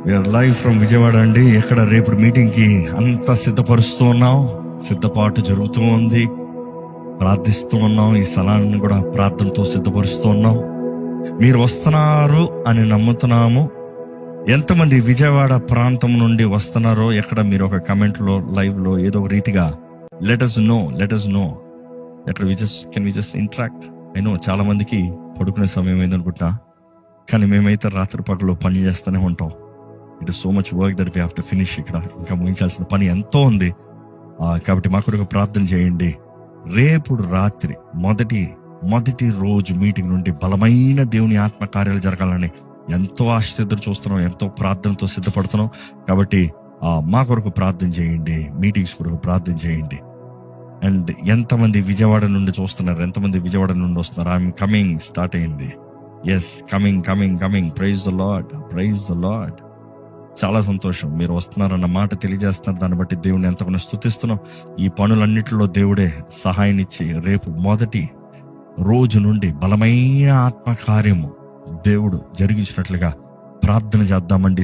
Live from Vijayawada అండి. ఎక్కడ రేపు మీటింగ్కి అంతా సిద్ధపరుస్తూ ఉన్నాం. సిద్ధపాటు జరుగుతూ ఉంది. ప్రార్థిస్తూ ఉన్నాం. ఈ స్థలాన్ని కూడా ప్రార్థనతో సిద్ధపరుస్తూ ఉన్నాం. మీరు వస్తున్నారు అని నమ్ముతున్నాము. ఎంతమంది విజయవాడ ప్రాంతం నుండి వస్తున్నారో ఎక్కడ మీరు ఒక కమెంట్లో లైవ్లో ఏదో ఒక రీతిగా లెట్ us know ఎక్కడ కెన్ వి జస్ట్ ఇంటరాక్ట్. నేను చాలా మందికి పడుకునే సమయం ఏందనుకుంటున్నా, కానీ మేమైతే రాత్రి పగలు పని చేస్తూనే ఉంటాం. It is so much work that we have to finish. ఇక్కడ ఇంకా ముగించాల్సిన పని ఎంతో ఉంది. కాబట్టి మా కొరకు ప్రార్థన చేయండి. రేపు రాత్రి మొదటి రోజు మీటింగ్ నుండి బలమైన దేవుని ఆత్మ కార్యాలు జరగాలని ఎంతో ఆశ చూస్తున్నాం, ఎంతో ప్రార్థనతో సిద్ధపడుతున్నాం. కాబట్టి మా కొరకు ప్రార్థన చేయండి, మీటింగ్స్ కొరకు ప్రార్థన చేయండి. అండ్ ఎంతమంది విజయవాడ నుండి చూస్తున్నారు, ఎంతమంది విజయవాడ నుండి వస్తున్నారు? ఐఎమ్ కమింగ్ స్టార్ట్ అయింది. Yes, coming. Praise the Lord. చాలా సంతోషం మీరు వస్తున్నారన్న మాట తెలియజేస్తున్నారు. దాన్ని బట్టి దేవుని ఎంతగానో స్తుతిస్తున్నాం. ఈ పనులన్నిటిలో దేవుడే సహాయాన్నిచ్చి రేపు మొదటి రోజు నుండి బలమైన ఆత్మకార్యము దేవుడు జరిగించినట్లుగా ప్రార్థన చేద్దామండి.